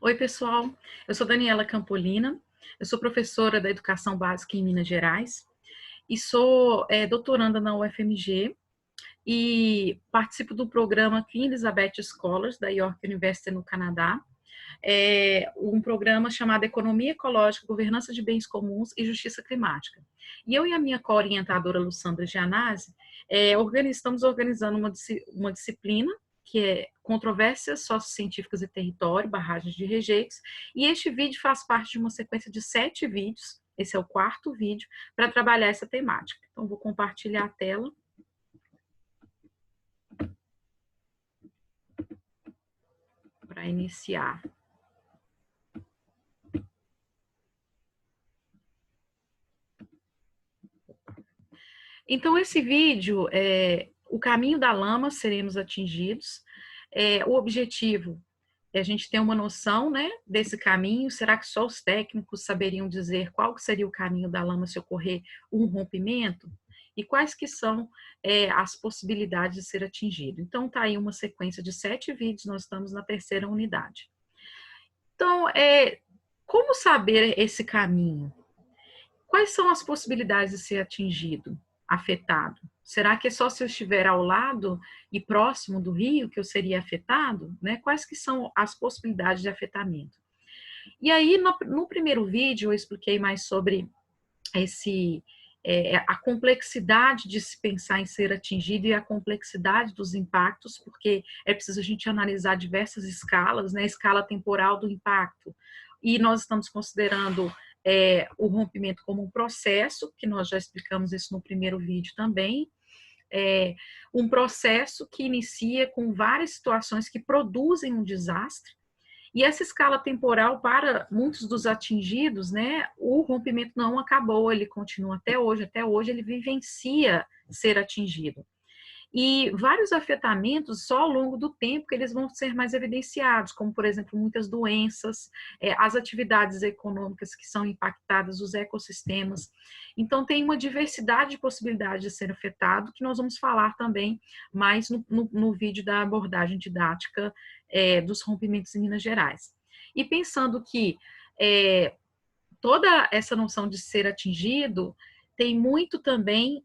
Oi, pessoal. Eu sou Daniela Campolina, eu sou professora da Educação Básica em Minas Gerais e sou doutoranda na UFMG e participo do programa Queen Elizabeth Scholars da York University no Canadá. É um programa chamado Economia Ecológica, Governança de Bens Comuns e Justiça Climática. E eu e a minha co-orientadora, Lussandra Gianazzi, estamos organizando uma disciplina que é Controvérsias Sociocientíficas e Território, Barragens de Rejeitos, e este vídeo faz parte de uma sequência de 7 vídeos, esse é o 4º vídeo, para trabalhar essa temática. Então, vou compartilhar a tela para iniciar. Então, esse vídeo é o caminho da lama, seremos atingidos. O objetivo é a gente ter uma noção, né, desse caminho. Será que só os técnicos saberiam dizer qual seria o caminho da lama se ocorrer um rompimento? E quais que são as possibilidades de ser atingido? Então, está aí uma sequência de 7 vídeos, nós estamos na 3ª unidade. Então, como saber esse caminho? Quais são as possibilidades de ser atingido, afetado? Será que é só se eu estiver ao lado e próximo do rio que eu seria afetado? Né? Quais que são as possibilidades de afetamento? E aí, no primeiro vídeo, eu expliquei mais sobre a complexidade de se pensar em ser atingido e a complexidade dos impactos, porque é preciso a gente analisar diversas escalas, né? A escala temporal do impacto. E nós estamos considerando o rompimento como um processo, que nós já explicamos isso no primeiro vídeo também, um processo que inicia com várias situações que produzem um desastre, e essa escala temporal, para muitos dos atingidos, né, o rompimento não acabou, ele continua até hoje ele vivencia ser atingido. E vários afetamentos só ao longo do tempo que eles vão ser mais evidenciados, como, por exemplo, muitas doenças, as atividades econômicas que são impactadas, os ecossistemas. Então, tem uma diversidade de possibilidades de ser afetado, que nós vamos falar também mais no vídeo da abordagem didática dos rompimentos em Minas Gerais. E pensando que toda essa noção de ser atingido tem muito também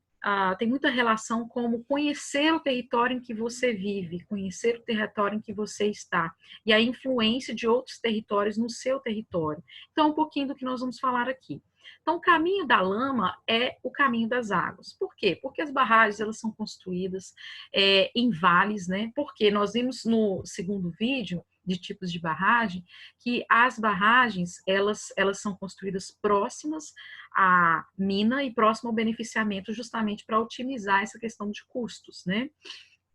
tem muita relação com conhecer o território em que você vive, conhecer o território em que você está, e a influência de outros territórios no seu território. Então, um pouquinho do que nós vamos falar aqui. Então, o caminho da lama é o caminho das águas. Por quê? Porque as barragens elas são construídas em vales, né? Porque nós vimos no segundo vídeo de tipos de barragem que as barragens elas são construídas próximas à mina e próximo ao beneficiamento, justamente para otimizar essa questão de custos, né?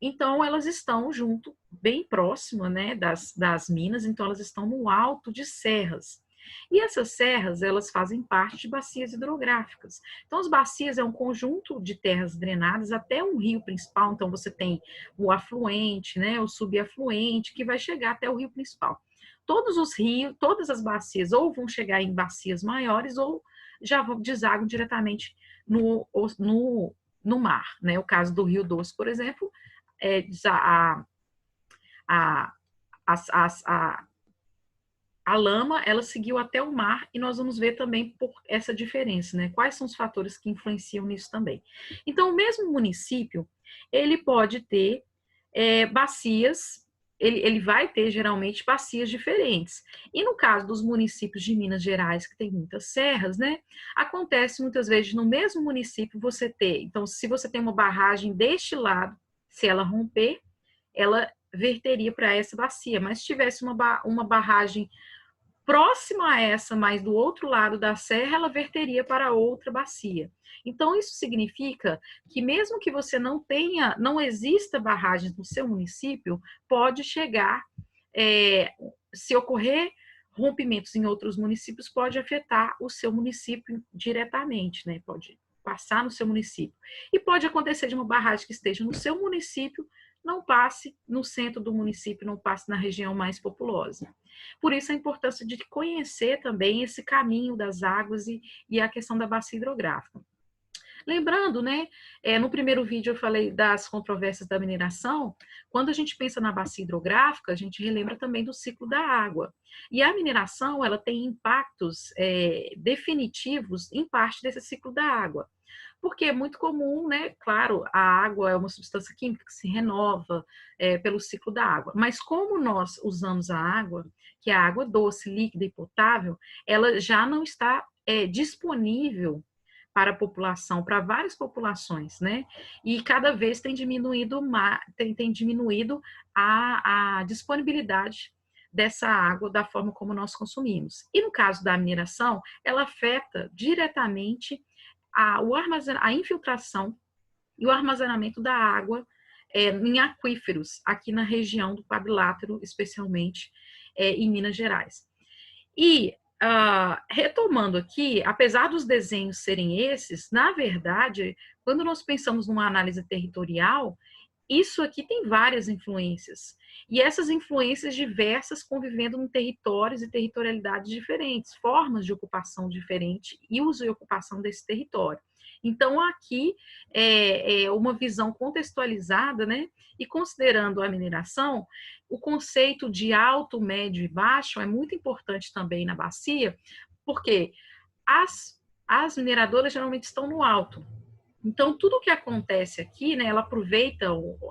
Então, elas estão junto, bem próximo, né, das minas, então elas estão no alto de serras. E essas serras, elas fazem parte de bacias hidrográficas. Então, as bacias é um conjunto de terras drenadas até um rio principal, então você tem o afluente, né, o subafluente, que vai chegar até o rio principal. Todos os rios, todas as bacias, ou vão chegar em bacias maiores, ou já desaguam diretamente no mar, né? O caso do Rio Doce, por exemplo, a, a, a, a lama, ela seguiu até o mar, e nós vamos ver também por essa diferença, né? Quais são os fatores que influenciam nisso também. Então, o mesmo município, ele pode ter bacias, ele vai ter geralmente bacias diferentes. E no caso dos municípios de Minas Gerais, que tem muitas serras, né? Acontece muitas vezes no mesmo município você ter, então, se você tem uma barragem deste lado, se ela romper, ela verteria para essa bacia, mas se tivesse uma barragem próxima a essa, mas do outro lado da serra, ela verteria para outra bacia. Então, isso significa que mesmo que você não exista barragens no seu município, pode chegar, se ocorrer rompimentos em outros municípios, pode afetar o seu município diretamente, né? Pode passar no seu município. E pode acontecer de uma barragem que esteja no seu município, não passe no centro do município, não passe na região mais populosa. Por isso a importância de conhecer também esse caminho das águas e a questão da bacia hidrográfica. Lembrando, né, no primeiro vídeo eu falei das controvérsias da mineração. Quando a gente pensa na bacia hidrográfica, a gente relembra também do ciclo da água. E a mineração, ela tem impactos definitivos em parte desse ciclo da água. Porque é muito comum, né? Claro, a água é uma substância química que se renova pelo ciclo da água. Mas como nós usamos a água, que é a água doce, líquida e potável, ela já não está disponível para a população, para várias populações, né? E cada vez tem diminuído a disponibilidade dessa água da forma como nós consumimos. E no caso da mineração, ela afeta diretamente a infiltração e o armazenamento da água em aquíferos, aqui na região do quadrilátero, especialmente em Minas Gerais. E, retomando aqui, apesar dos desenhos serem esses, na verdade, quando nós pensamos numa análise territorial, isso aqui tem várias influências. E essas influências diversas convivendo em territórios e territorialidades diferentes, formas de ocupação diferentes e uso e ocupação desse território. Então, aqui é uma visão contextualizada, né? E considerando a mineração, o conceito de alto, médio e baixo é muito importante também na bacia, porque as mineradoras geralmente estão no alto. Então, tudo que acontece aqui, né, ela aproveita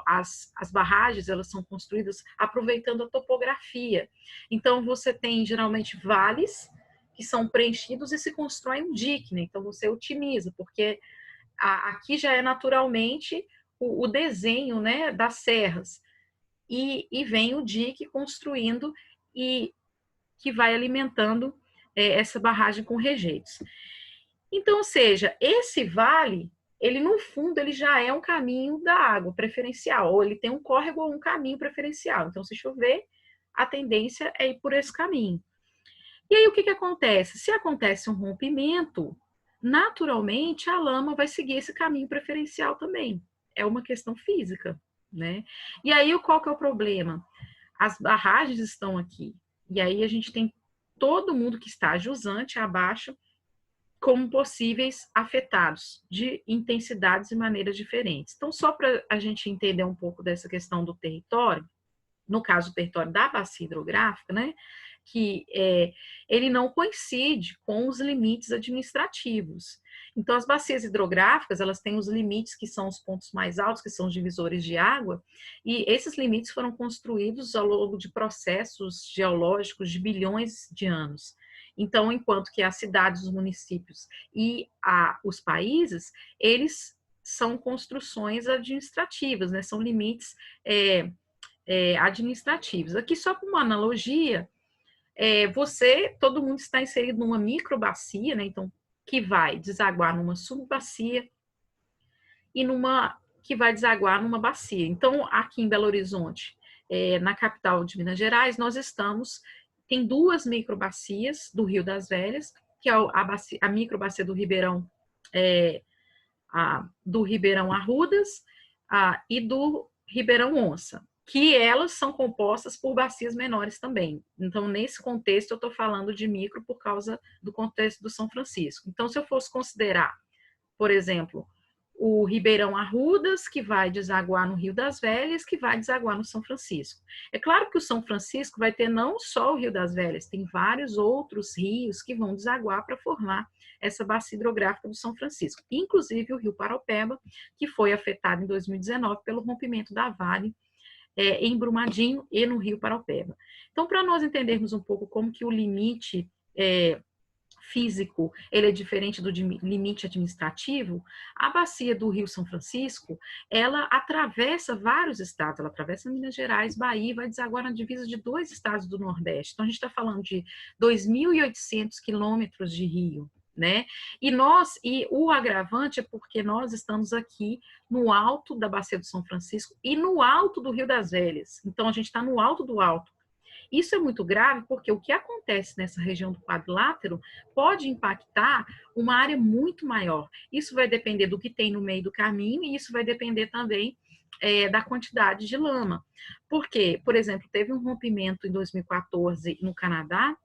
as barragens, elas são construídas aproveitando a topografia. Então, você tem geralmente vales que são preenchidos e se constrói um dique, né? Então, você otimiza, porque aqui já é naturalmente o desenho, né, das serras. E vem o dique construindo e que vai alimentando essa barragem com rejeitos. Então, ou seja, esse vale, ele no fundo, ele já é um caminho da água preferencial, ou ele tem um córrego ou um caminho preferencial. Então, se chover, a tendência é ir por esse caminho. E aí, o que acontece? Se acontece um rompimento, naturalmente, a lama vai seguir esse caminho preferencial também. É uma questão física, né? E aí, qual que é o problema? As barragens estão aqui. E aí, a gente tem todo mundo que está jusante abaixo como possíveis afetados de intensidades e maneiras diferentes. Então, só para a gente entender um pouco dessa questão do território, no caso do território da bacia hidrográfica, né, que ele não coincide com os limites administrativos. Então, as bacias hidrográficas, elas têm os limites que são os pontos mais altos, que são os divisores de água, e esses limites foram construídos ao longo de processos geológicos de bilhões de anos. Então, enquanto que as cidades, os municípios e os países, eles são construções administrativas, né? São limites administrativos. Aqui, só para uma analogia, todo mundo está inserido numa microbacia, né? Então, que vai desaguar numa subbacia e que vai desaguar numa bacia. Então, aqui em Belo Horizonte, na capital de Minas Gerais, nós tem duas microbacias do Rio das Velhas, que é a microbacia do Ribeirão, do Ribeirão Arrudas e do Ribeirão Onça, que elas são compostas por bacias menores também. Então, nesse contexto, eu estou falando de micro por causa do contexto do São Francisco. Então, se eu fosse considerar, por exemplo, o Ribeirão Arrudas, que vai desaguar no Rio das Velhas, que vai desaguar no São Francisco. É claro que o São Francisco vai ter não só o Rio das Velhas, tem vários outros rios que vão desaguar para formar essa bacia hidrográfica do São Francisco, inclusive o Rio Paraupeba, que foi afetado em 2019 pelo rompimento da Vale em Brumadinho e no Rio Paraupeba. Então, para nós entendermos um pouco como que o limite físico ele é diferente do limite administrativo, a bacia do Rio São Francisco, ela atravessa vários estados, ela atravessa Minas Gerais, Bahia, e vai desaguar na divisa de 2 estados do Nordeste. Então, a gente está falando de 2.800 quilômetros de rio, né? E o agravante é porque nós estamos aqui no alto da bacia do São Francisco e no alto do Rio das Velhas. Então, a gente está no alto do alto. Isso é muito grave porque o que acontece nessa região do quadrilátero pode impactar uma área muito maior. Isso vai depender do que tem no meio do caminho e isso vai depender também da quantidade de lama. Porque, por exemplo, teve um rompimento em 2014 no Canadá,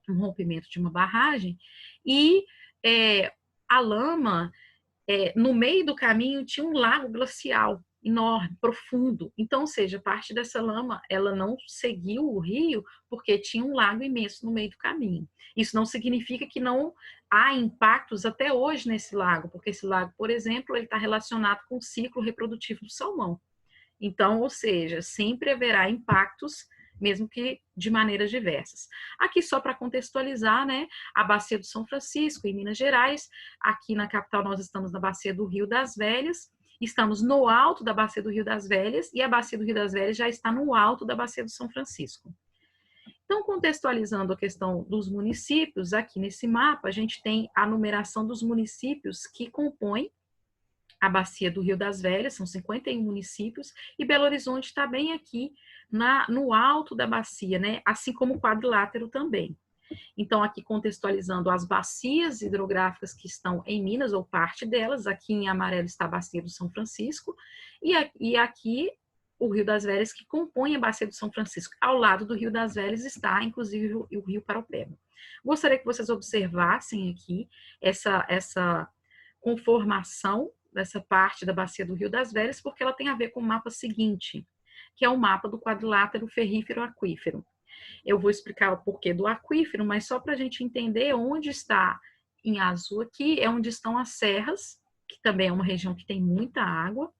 um rompimento de uma barragem, e a lama no meio do caminho tinha um lago glacial enorme, profundo. Então, ou seja, parte dessa lama, ela não seguiu o rio porque tinha um lago imenso no meio do caminho. Isso não significa que não há impactos até hoje nesse lago, porque esse lago, por exemplo, ele está relacionado com o ciclo reprodutivo do salmão. Então, ou seja, sempre haverá impactos, mesmo que de maneiras diversas. Aqui, só para contextualizar, né, a Bacia do São Francisco, em Minas Gerais. Aqui na capital, nós estamos na Bacia do Rio das Velhas. Estamos no alto da Bacia do Rio das Velhas e a Bacia do Rio das Velhas já está no alto da Bacia do São Francisco. Então, contextualizando a questão dos municípios, aqui nesse mapa, a gente tem a numeração dos municípios que compõem a Bacia do Rio das Velhas, são 51 municípios, e Belo Horizonte está bem aqui no alto da bacia, né? Assim como o quadrilátero também. Então, aqui contextualizando as bacias hidrográficas que estão em Minas, ou parte delas, aqui em amarelo está a Bacia do São Francisco, e aqui o Rio das Velhas, que compõe a Bacia do São Francisco. Ao lado do Rio das Velhas está, inclusive, o Rio Paraupeba. Gostaria que vocês observassem aqui essa conformação dessa parte da Bacia do Rio das Velhas, porque ela tem a ver com o mapa seguinte, que é o mapa do quadrilátero ferrífero aquífero. Eu vou explicar o porquê do aquífero, mas só para a gente entender onde está em azul aqui, é onde estão as serras, que também é uma região que tem muita água,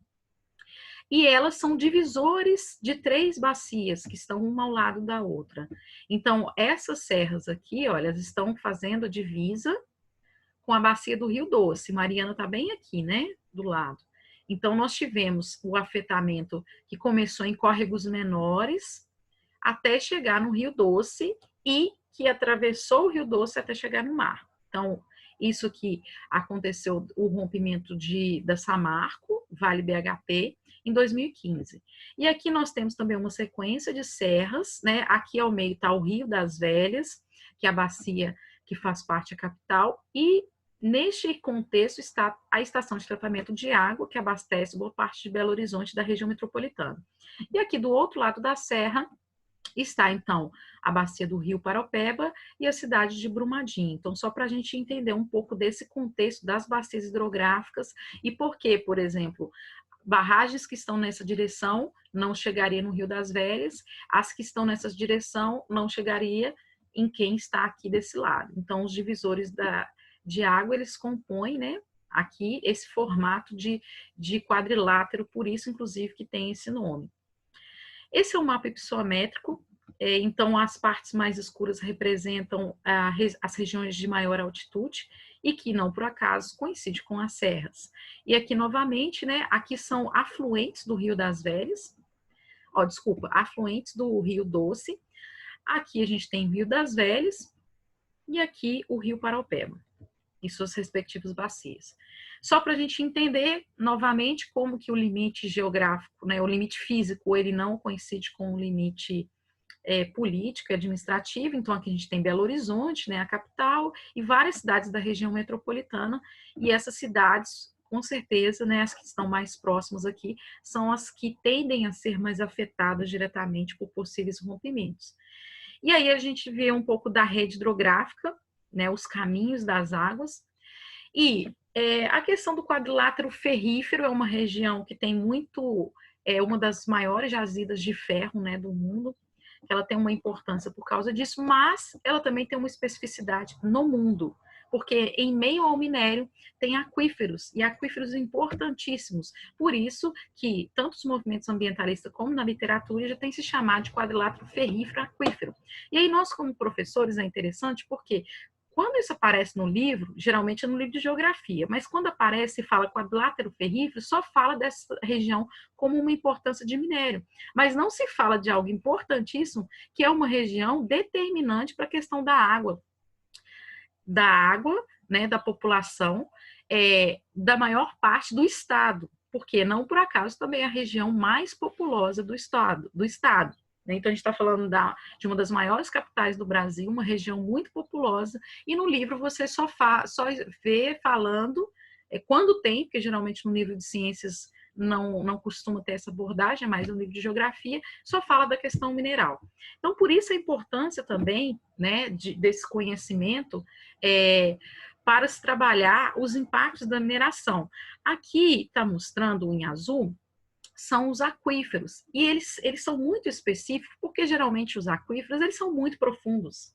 e elas são divisores de 3 bacias, que estão uma ao lado da outra. Então, essas serras aqui, olha, elas estão fazendo a divisa com a bacia do Rio Doce. Mariana está bem aqui, né, do lado. Então, nós tivemos o afetamento que começou em córregos menores até chegar no Rio Doce e que atravessou o Rio Doce até chegar no mar. Então, isso que aconteceu, o rompimento da Samarco, Vale BHP, em 2015. E aqui nós temos também uma sequência de serras, né? Aqui ao meio está o Rio das Velhas, que é a bacia que faz parte da capital, e neste contexto está a estação de tratamento de água, que abastece boa parte de Belo Horizonte da região metropolitana. E aqui do outro lado da serra está, então, a bacia do Rio Paraupeba e a cidade de Brumadinho. Então, só para a gente entender um pouco desse contexto das bacias hidrográficas e por que, por exemplo, barragens que estão nessa direção não chegariam no Rio das Velhas, as que estão nessa direção não chegaria em quem está aqui desse lado. Então, os divisores de água, eles compõem, né, aqui esse formato de quadrilátero, por isso, inclusive, que tem esse nome. Esse é um mapa ipsométrico, então as partes mais escuras representam as regiões de maior altitude e que, não por acaso, coincide com as serras. E aqui, novamente, né, aqui são afluentes do Rio das Velhas, afluentes do Rio Doce. Aqui a gente tem o Rio das Velhas e aqui o Rio Paraupeba e suas respectivas bacias. Só para a gente entender, novamente, como que o limite geográfico, né, o limite físico, ele não coincide com o limite político e administrativo. Então, aqui a gente tem Belo Horizonte, né, a capital, e várias cidades da região metropolitana, e essas cidades, com certeza, né, as que estão mais próximas aqui, são as que tendem a ser mais afetadas diretamente por possíveis rompimentos. E aí a gente vê um pouco da rede hidrográfica, né, os caminhos das águas, e a questão do quadrilátero ferrífero é uma região que tem uma das maiores jazidas de ferro, né, do mundo. Ela tem uma importância por causa disso, mas ela também tem uma especificidade no mundo, porque em meio ao minério tem aquíferos, e aquíferos importantíssimos. Por isso que tanto os movimentos ambientalistas como na literatura já tem se chamado de quadrilátero ferrífero aquífero. E aí nós, como professores, é interessante porque quando isso aparece no livro, geralmente é no livro de geografia, mas quando aparece e fala quadrilátero ferrífero, só fala dessa região como uma importância de minério. Mas não se fala de algo importantíssimo, que é uma região determinante para a questão da água, né, da população, da maior parte do estado, porque não por acaso também é a região mais populosa do estado. Então, a gente está falando de uma das maiores capitais do Brasil, uma região muito populosa, e no livro você só vê falando, quando tem, porque geralmente no livro de ciências não costuma ter essa abordagem, mas no livro de geografia só fala da questão mineral. Então, por isso a importância também, né, desse conhecimento para se trabalhar os impactos da mineração. Aqui está mostrando em azul, são os aquíferos. E eles são muito específicos, porque geralmente os aquíferos eles são muito profundos.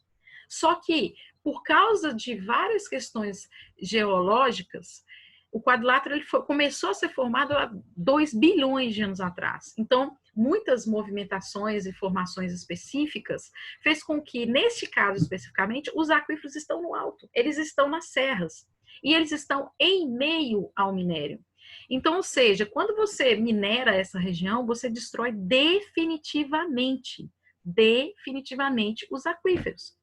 Só que, por causa de várias questões geológicas, o quadrilátero começou a ser formado há 2 bilhões de anos atrás. Então, muitas movimentações e formações específicas fez com que, neste caso especificamente, os aquíferos estão no alto, eles estão nas serras e eles estão em meio ao minério. Então, ou seja, quando você minera essa região, você destrói definitivamente os aquíferos.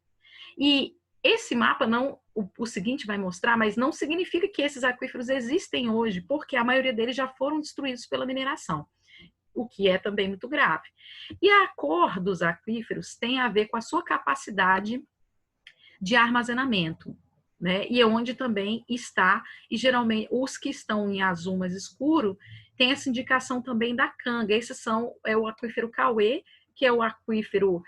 E esse mapa não, o seguinte vai mostrar, mas não significa que esses aquíferos existem hoje, porque a maioria deles já foram destruídos pela mineração, o que é também muito grave. E a cor dos aquíferos tem a ver com a sua capacidade de armazenamento, né? E é onde também está, e geralmente os que estão em azul mais escuro, tem essa indicação também da canga. Esses são o aquífero Cauê, que é o aquífero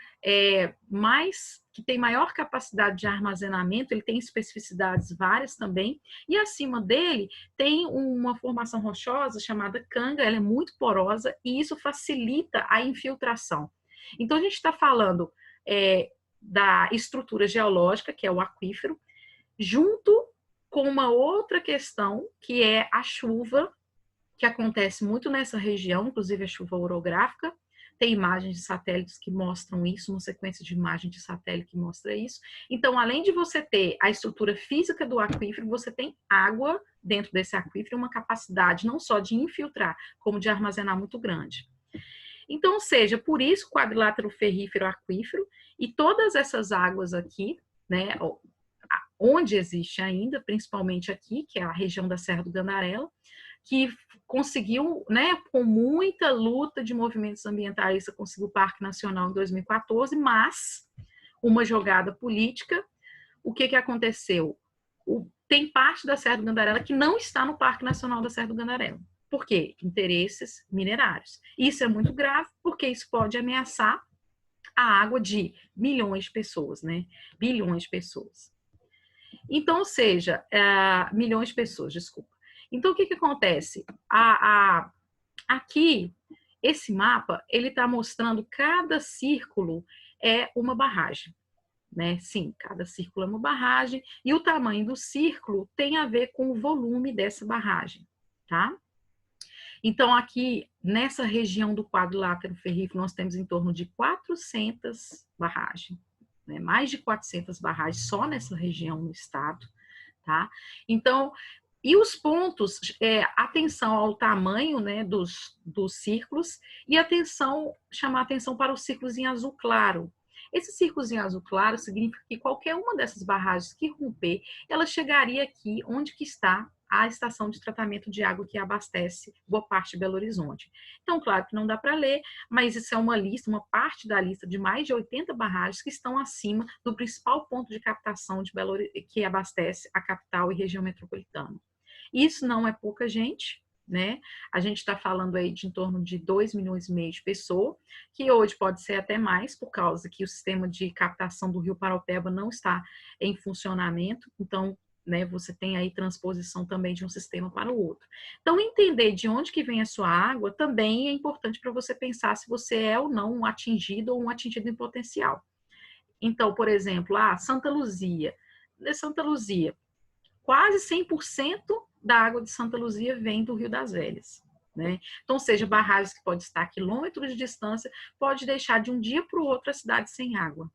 que tem maior capacidade de armazenamento, ele tem especificidades várias também, e acima dele tem uma formação rochosa chamada canga, ela é muito porosa, e isso facilita a infiltração. Então, a gente está falando da estrutura geológica, que é o aquífero, junto com uma outra questão, que é a chuva, que acontece muito nessa região, inclusive a chuva orográfica. Tem imagens de satélites que mostram isso, uma sequência de imagens de satélite que mostra isso. Então, além de você ter a estrutura física do aquífero, você tem água dentro desse aquífero, uma capacidade não só de infiltrar, como de armazenar muito grande. Então, ou seja, por isso o quadrilátero ferrífero aquífero e todas essas águas aqui, né, onde existe ainda, principalmente aqui, que é a região da Serra do Gandarela, que conseguiu, né, com muita luta de movimentos ambientalistas, conseguiu o Parque Nacional em 2014, mas uma jogada política, o que aconteceu? Tem parte da Serra do Gandarela que não está no Parque Nacional da Serra do Gandarela. Por quê? Interesses minerários. Isso é muito grave, porque isso pode ameaçar a água de milhões de pessoas, né? Bilhões de pessoas. Então, ou seja, milhões de pessoas, desculpa. Então, o que acontece? Aqui, esse mapa, ele está mostrando cada círculo é uma barragem, né? Sim, cada círculo é uma barragem, e o tamanho do círculo tem a ver com o volume dessa barragem, tá? Então, aqui, nessa região do quadrilátero ferrífero, nós temos em torno de 400 barragens, né? Mais de 400 barragens só nessa região no estado, tá? Então, e os pontos, atenção ao tamanho, né, dos círculos, e chamar atenção para os círculos em azul claro. Esse círculo em azul claro significa que qualquer uma dessas barragens que romper, ela chegaria aqui onde que está a estação de tratamento de água que abastece boa parte de Belo Horizonte. Então, claro que não dá para ler, mas isso é uma lista, uma parte da lista de mais de 80 barragens que estão acima do principal ponto de captação de Belo Horizonte, que abastece a capital e região metropolitana. Isso não é pouca gente, né? A gente está falando aí de em torno de 2,5 milhões de pessoas, que hoje pode ser até mais, por causa que o sistema de captação do Rio Paraupeba não está em funcionamento, então, né, você tem aí transposição também de um sistema para o outro. Então, entender de onde que vem a sua água também é importante para você pensar se você é ou não um atingido ou um atingido em potencial. Então, por exemplo, Santa Luzia. Santa Luzia, quase 100% da água de Santa Luzia vem do Rio das Velhas, né? Então, seja barragens que podem estar a quilômetros de distância, pode deixar de um dia para o outro a cidade sem água.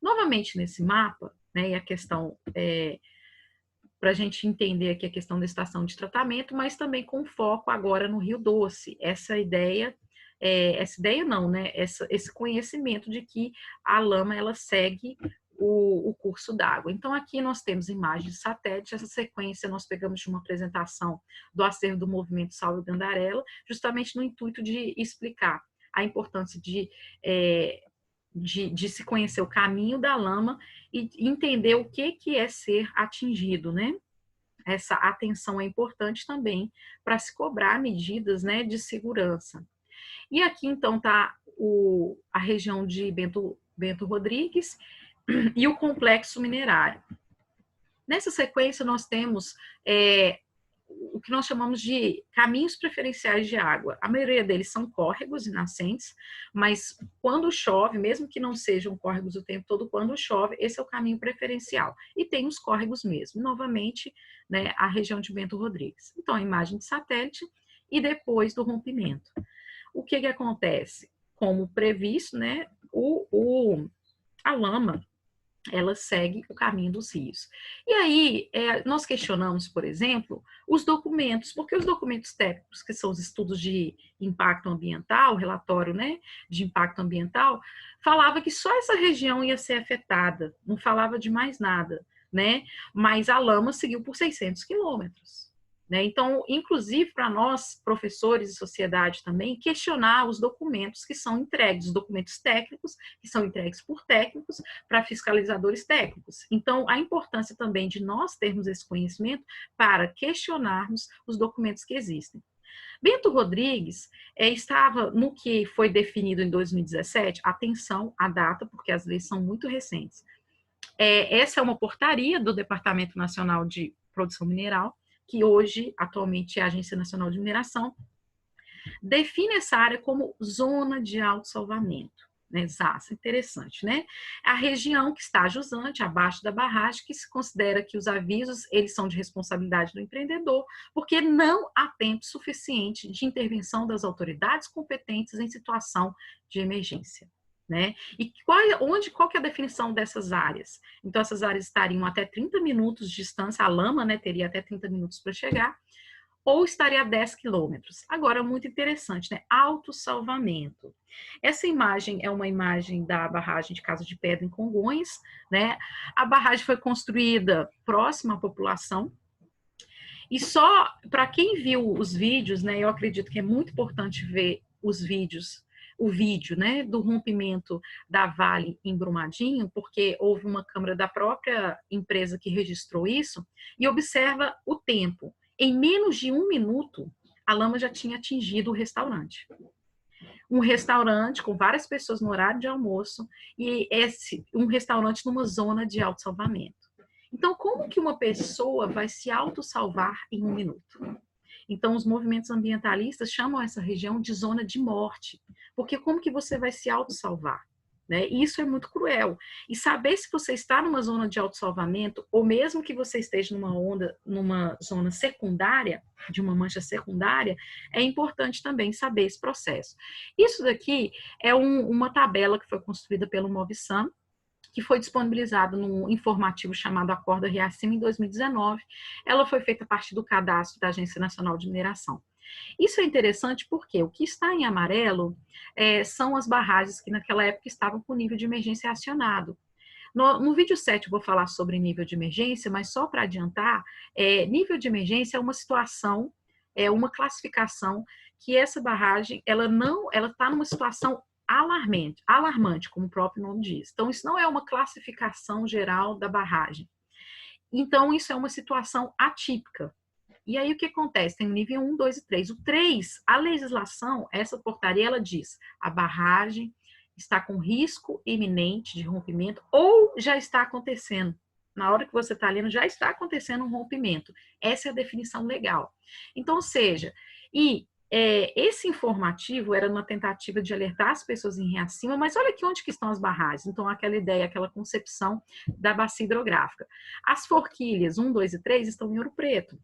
Novamente nesse mapa, né, e a questão para a gente entender aqui a questão da estação de tratamento, mas também com foco agora no Rio Doce. Essa ideia não, né? Esse conhecimento de que a lama ela segue o curso d'água. Então, aqui nós temos imagens de satélite, essa sequência nós pegamos de uma apresentação do acervo do Movimento Saulo Gandarela, justamente no intuito de explicar a importância de se conhecer o caminho da lama e entender o que é ser atingido, né? Essa atenção é importante também para se cobrar medidas, né, de segurança. E aqui, então, está a região de Bento Rodrigues e o complexo minerário. Nessa sequência, nós temos o que nós chamamos de caminhos preferenciais de água. A maioria deles são córregos e nascentes, mas quando chove, mesmo que não sejam córregos o tempo todo, quando chove, esse é o caminho preferencial. E tem os córregos mesmo. Novamente, né, a região de Bento Rodrigues. Então, a imagem de satélite e depois do rompimento. O que acontece? Como previsto, né, a lama, ela segue o caminho dos rios. E aí, nós questionamos, por exemplo, os documentos, porque os documentos técnicos, que são os estudos de impacto ambiental, o relatório, né, de impacto ambiental, falava que só essa região ia ser afetada, não falava de mais nada, né? Mas a lama seguiu por 600 quilômetros. Né? Então, inclusive para nós, professores e sociedade também, questionar os documentos que são entregues, os documentos técnicos que são entregues por técnicos para fiscalizadores técnicos. Então, a importância também de nós termos esse conhecimento para questionarmos os documentos que existem. Bento Rodrigues estava no que foi definido em 2017, atenção à data, porque as leis são muito recentes. Essa é uma portaria do Departamento Nacional de Produção Mineral, que hoje, atualmente, é a Agência Nacional de Mineração, define essa área como zona de autossalvamento. Né? Zaça, interessante, né? A região que está jusante, abaixo da barragem, que se considera que os avisos, eles são de responsabilidade do empreendedor, porque não há tempo suficiente de intervenção das autoridades competentes em situação de emergência. Né? E qual que é a definição dessas áreas? Então, essas áreas estariam até 30 minutos de distância, a lama, né, teria até 30 minutos para chegar, ou estaria a 10 quilômetros. Agora, muito interessante, né? Autossalvamento. Essa imagem é uma imagem da barragem de Casa de Pedra em Congonhas, né? A barragem foi construída próxima à população, e só para quem viu os vídeos, né? Eu acredito que é muito importante ver os vídeos, o vídeo, né, do rompimento da Vale em Brumadinho, porque houve uma câmera da própria empresa que registrou isso, e observa o tempo. Em menos de 1 minuto, a lama já tinha atingido o restaurante. Um restaurante com várias pessoas no horário de almoço, e um restaurante numa zona de autossalvamento. Então, como que uma pessoa vai se autossalvar em 1 minuto? Então, os movimentos ambientalistas chamam essa região de zona de morte, porque como que você vai se autossalvar? Né? E isso é muito cruel. E saber se você está numa zona de autossalvamento, ou mesmo que você esteja numa zona secundária, de uma mancha secundária, é importante também saber esse processo. Isso daqui é uma tabela que foi construída pelo Movsan, que foi disponibilizado num informativo chamado Acorda Riacima em 2019. Ela foi feita a partir do cadastro da Agência Nacional de Mineração. Isso é interessante porque o que está em amarelo são as barragens que naquela época estavam com nível de emergência acionado. No vídeo 7 eu vou falar sobre nível de emergência, mas só para adiantar, nível de emergência é uma situação, é uma classificação que essa barragem, ela está numa situação alarmante, como o próprio nome diz. Então, isso não é uma classificação geral da barragem. Então, isso é uma situação atípica. E aí, o que acontece? Tem o nível 1, 2 e 3. O 3, a legislação, essa portaria, ela diz, a barragem está com risco iminente de rompimento ou já está acontecendo. Na hora que você está lendo, já está acontecendo um rompimento. Essa é a definição legal. Então, ou seja, esse informativo era uma tentativa de alertar as pessoas em Riacima, mas olha aqui onde que estão as barragens. Então, aquela ideia, aquela concepção da bacia hidrográfica. As forquilhas 1, 2 e 3 estão em Ouro Preto.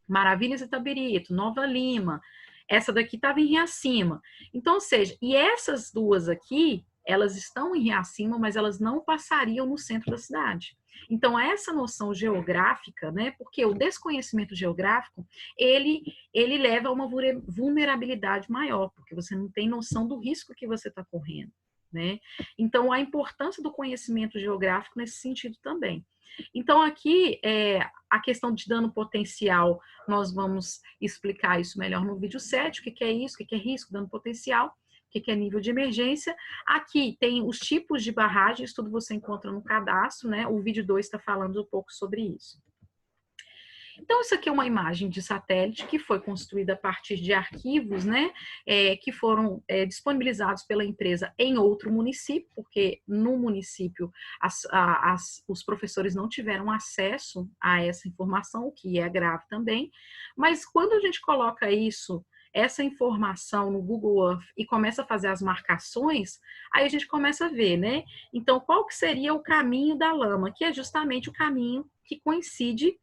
Maravilhas e Tabirito, Nova Lima. Essa daqui estava em Riacima. Então, ou seja, e essas duas aqui, elas estão em Riacima, mas elas não passariam no centro da cidade. Então, essa noção geográfica, né, porque o desconhecimento geográfico, ele leva a uma vulnerabilidade maior, porque você não tem noção do risco que você está correndo, né? Então, a importância do conhecimento geográfico nesse sentido também. Então, aqui, a questão de dano potencial, nós vamos explicar isso melhor no vídeo 7, o que é isso, o que é risco, dano potencial, o que é nível de emergência. Aqui tem os tipos de barragens, tudo você encontra no cadastro, né? O vídeo 2 está falando um pouco sobre isso. Então, isso aqui é uma imagem de satélite que foi construída a partir de arquivos, né, que foram disponibilizados pela empresa em outro município, porque no município os professores não tiveram acesso a essa informação, o que é grave também. Mas quando a gente coloca essa informação no Google Earth e começa a fazer as marcações, aí a gente começa a ver, né? Então, qual que seria o caminho da lama? Que é justamente o caminho que coincide,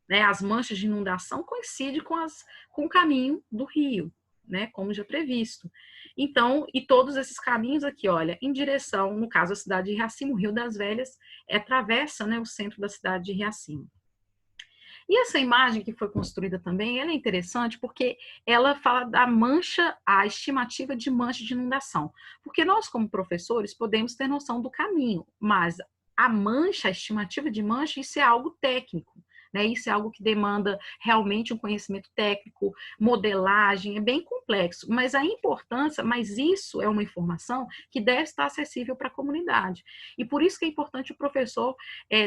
né? As manchas de inundação coincidem com o caminho do rio, né? Como já previsto. Então, e todos esses caminhos aqui, olha, em direção, no caso, a cidade de Riacimo, o Rio das Velhas, atravessa, né, o centro da cidade de Riacimo. E essa imagem que foi construída também, ela é interessante porque ela fala da mancha, a estimativa de mancha de inundação. Porque nós, como professores, podemos ter noção do caminho, mas a mancha, a estimativa de mancha, isso é algo técnico. Né? Isso é algo que demanda realmente um conhecimento técnico, modelagem, é bem complexo, mas a importância, mas isso é uma informação que deve estar acessível para a comunidade. E por isso que é importante o professor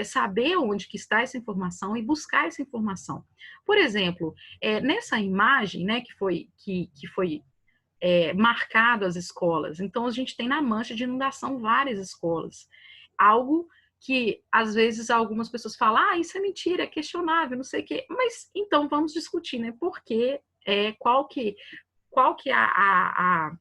saber onde que está essa informação e buscar essa informação. Por exemplo, nessa imagem, né, que foi marcado as escolas, então a gente tem na mancha de inundação várias escolas, algo que às vezes algumas pessoas falam, isso é mentira, é questionável, não sei o quê, mas então vamos discutir, né, por quê, qual que é a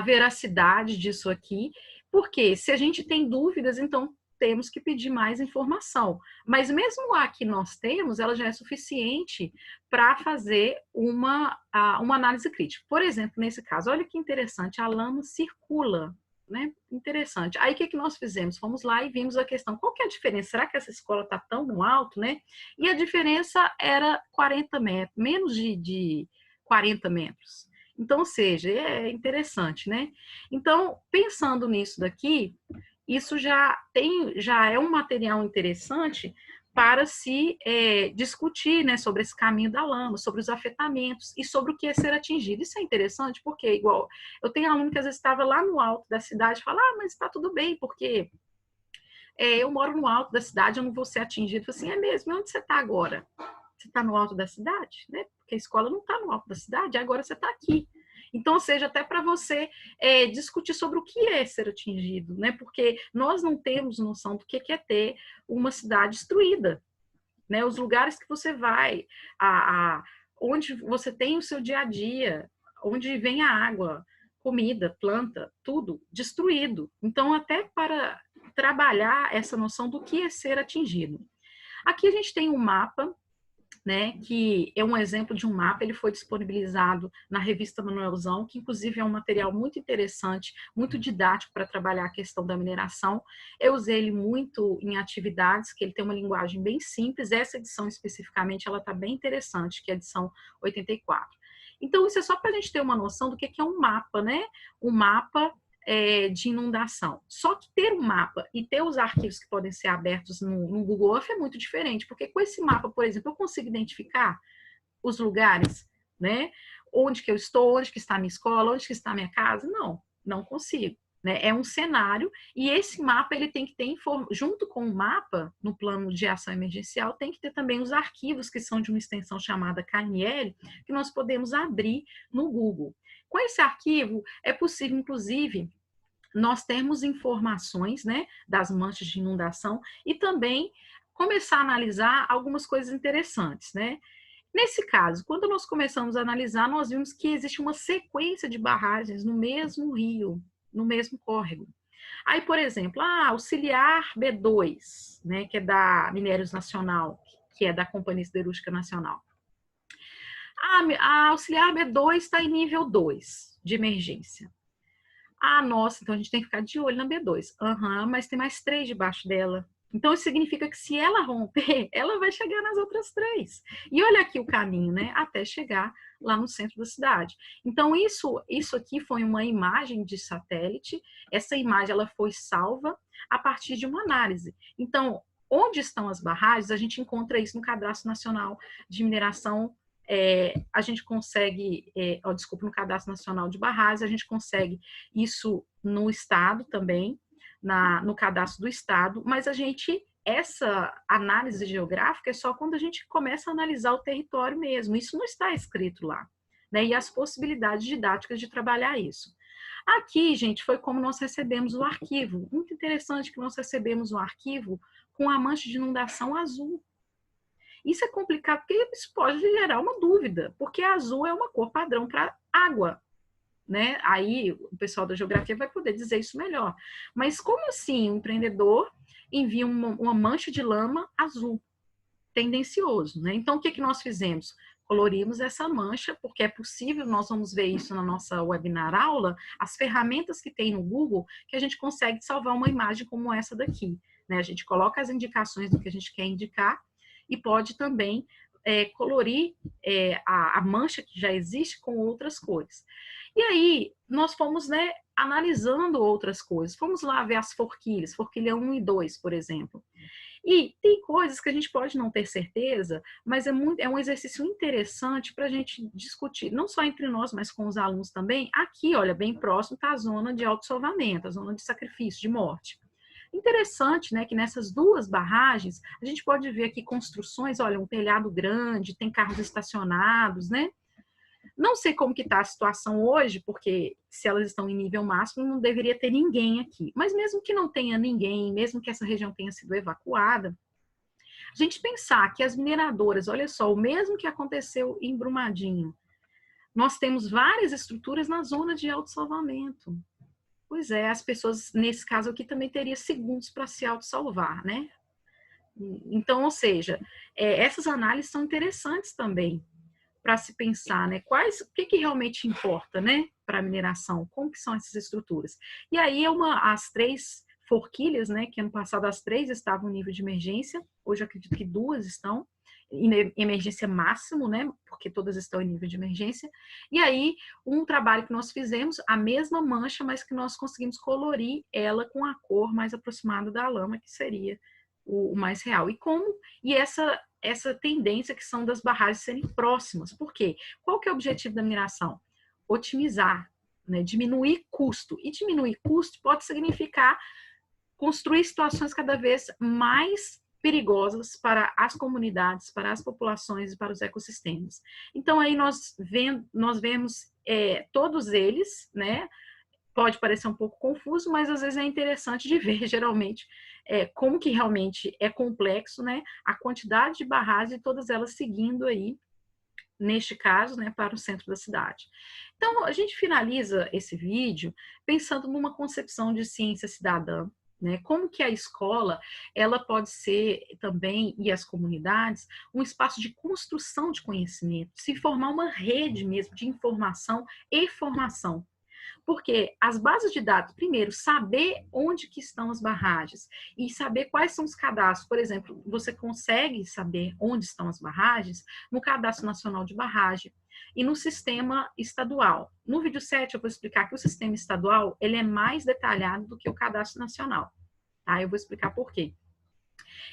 veracidade disso aqui, porque se a gente tem dúvidas, então temos que pedir mais informação. Mas mesmo a que nós temos, ela já é suficiente para fazer uma análise crítica. Por exemplo, nesse caso, olha que interessante, a lama circula, né? Interessante. Aí o que nós fizemos? Fomos lá e vimos a questão, qual que é a diferença? Será que essa escola está tão no alto, né? E a diferença era 40 metros, menos de 40 metros. Então, ou seja, é interessante, né? Então, pensando nisso daqui, isso já é um material interessante para se discutir, né, sobre esse caminho da lama, sobre os afetamentos e sobre o que é ser atingido. Isso é interessante porque, igual, eu tenho aluno que às vezes estava lá no alto da cidade e fala, mas está tudo bem, porque eu moro no alto da cidade, eu não vou ser atingido. Eu falo assim, é mesmo, e onde você está agora? Você está no alto da cidade, né? Porque a escola não está no alto da cidade, agora você está aqui. Então, seja até para você discutir sobre o que é ser atingido, né? Porque nós não temos noção do que é ter uma cidade destruída, né? Os lugares que você vai, onde você tem o seu dia a dia, onde vem a água, comida, planta, tudo destruído. Então, até para trabalhar essa noção do que é ser atingido. Aqui a gente tem um mapa, né, que é um exemplo de um mapa, ele foi disponibilizado na revista Manuelzão, que inclusive é um material muito interessante, muito didático para trabalhar a questão da mineração. Eu usei ele muito em atividades, que ele tem uma linguagem bem simples, essa edição especificamente, ela está bem interessante, que é a edição 84. Então, isso é só para a gente ter uma noção do que é um mapa, né? Um mapa de inundação. Só que ter um mapa e ter os arquivos que podem ser abertos no Google Earth é muito diferente, porque com esse mapa, por exemplo, eu consigo identificar os lugares, né? Onde que eu estou, onde que está a minha escola, onde que está a minha casa? Não consigo. Né? É um cenário e esse mapa ele tem que ter, junto com o mapa, no plano de ação emergencial, tem que ter também os arquivos que são de uma extensão chamada KNL, que nós podemos abrir no Google. Com esse arquivo, é possível, inclusive, nós termos informações, né, das manchas de inundação e também começar a analisar algumas coisas interessantes, né? Nesse caso, quando nós começamos a analisar, nós vimos que existe uma sequência de barragens no mesmo rio, no mesmo córrego. Aí, por exemplo, a Auxiliar B2, né, que é da Minérios Nacional, que é da Companhia Siderúrgica Nacional. A Auxiliar B2 está em nível 2 de emergência. Nossa, então a gente tem que ficar de olho na B2. Mas tem mais 3 debaixo dela. Então, isso significa que se ela romper, ela vai chegar nas outras 3. E olha aqui o caminho, né? Até chegar lá no centro da cidade. Então, isso aqui foi uma imagem de satélite. Essa imagem ela foi salva a partir de uma análise. Então, onde estão as barragens? A gente encontra isso no Cadastro Nacional de Mineração. A gente consegue, no Cadastro Nacional de Barragens, a gente consegue isso no Estado também, no cadastro do Estado, mas a gente essa análise geográfica é só quando a gente começa a analisar o território mesmo. Isso não está escrito lá, né? E as possibilidades didáticas de trabalhar isso. Aqui, gente, foi como nós recebemos o arquivo. Muito interessante que nós recebemos o arquivo com a mancha de inundação azul. Isso é complicado porque isso pode gerar uma dúvida, porque azul é uma cor padrão para água, né? Aí o pessoal da geografia vai poder dizer isso melhor. Mas como assim um empreendedor envia uma mancha de lama azul? Tendencioso, né? Então, o que nós fizemos? Colorimos essa mancha, porque é possível, nós vamos ver isso na nossa webinar aula, as ferramentas que tem no Google, que a gente consegue salvar uma imagem como essa daqui, né? A gente coloca as indicações do que a gente quer indicar e pode também colorir a mancha que já existe com outras cores. E aí, nós fomos, né, analisando outras coisas. Fomos lá ver as forquilhas, forquilha 1 e 2, por exemplo. E tem coisas que a gente pode não ter certeza, mas é um exercício interessante para a gente discutir, não só entre nós, mas com os alunos também. Aqui, olha, bem próximo está a zona de autossalvamento, a zona de sacrifício, de morte. Interessante, né, que nessas duas barragens, a gente pode ver aqui construções, olha, um telhado grande, tem carros estacionados, né? Não sei como que está a situação hoje, porque se elas estão em nível máximo, não deveria ter ninguém aqui. Mas mesmo que não tenha ninguém, mesmo que essa região tenha sido evacuada, a gente pensar que as mineradoras, olha só, o mesmo que aconteceu em Brumadinho, nós temos várias estruturas na zona de autossalvamento. Pois é, as pessoas, nesse caso aqui, também teriam segundos para se autossalvar, né? Então, ou seja, essas análises são interessantes também para se pensar, né? O que realmente importa, né? Para a mineração, como que são essas estruturas? E aí, as 3 forquilhas, né? Que ano passado as 3 estavam em nível de emergência, hoje eu acredito que 2 estão em emergência máximo, né? Porque todas estão em nível de emergência. E aí, um trabalho que nós fizemos, a mesma mancha, mas que nós conseguimos colorir ela com a cor mais aproximada da lama, que seria o mais real. E essa tendência que são das barragens serem próximas. Por quê? Qual que é o objetivo da mineração? Otimizar, né? Diminuir custo. E diminuir custo pode significar construir situações cada vez mais perigosas para as comunidades, para as populações e para os ecossistemas. Então, aí nós vemos todos eles, né? Pode parecer um pouco confuso, mas às vezes é interessante de ver, geralmente, como que realmente é complexo, né? A quantidade de barragens e todas elas seguindo aí, neste caso, né, para o centro da cidade. Então, a gente finaliza esse vídeo pensando numa concepção de ciência cidadã, né? Como que a escola, ela pode ser também, e as comunidades, um espaço de construção de conhecimento, se formar uma rede mesmo de informação e formação. Porque as bases de dados, primeiro, saber onde que estão as barragens e saber quais são os cadastros. Por exemplo, você consegue saber onde estão as barragens no Cadastro Nacional de Barragem e no sistema estadual. No vídeo 7 eu vou explicar que o sistema estadual ele é mais detalhado do que o Cadastro Nacional. Tá? Eu vou explicar por quê.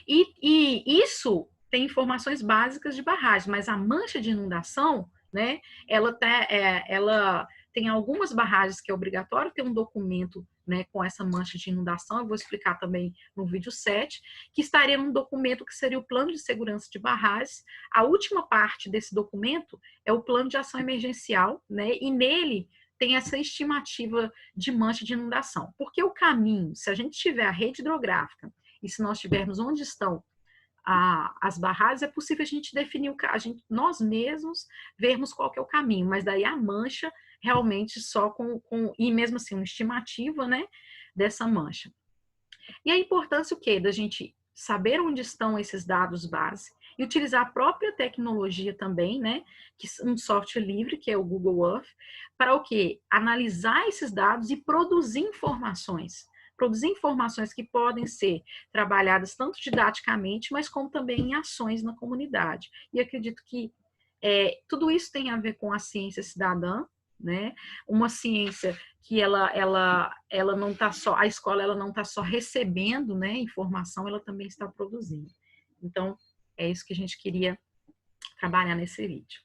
E isso tem informações básicas de barragem, mas a mancha de inundação, né, ela tem algumas barragens que é obrigatório ter um documento, né, com essa mancha de inundação, eu vou explicar também no vídeo 7, que estaria num documento que seria o plano de segurança de barragens. A última parte desse documento é o plano de ação emergencial, né, e nele tem essa estimativa de mancha de inundação. Porque o caminho, se a gente tiver a rede hidrográfica e se nós tivermos onde estão as barragens, é possível a gente definir, nós mesmos vermos qual que é o caminho, mas daí a mancha realmente só e mesmo assim uma estimativa, né, dessa mancha. E a importância o quê? Da gente saber onde estão esses dados base e utilizar a própria tecnologia também, né, um software livre, que é o Google Earth, para o quê? Analisar esses dados e produzir informações que podem ser trabalhadas tanto didaticamente, mas como também em ações na comunidade. E acredito que tudo isso tem a ver com a ciência cidadã, né? Uma ciência que ela não está só, a escola ela não está só recebendo, né, informação, ela também está produzindo. Então, é isso que a gente queria trabalhar nesse vídeo.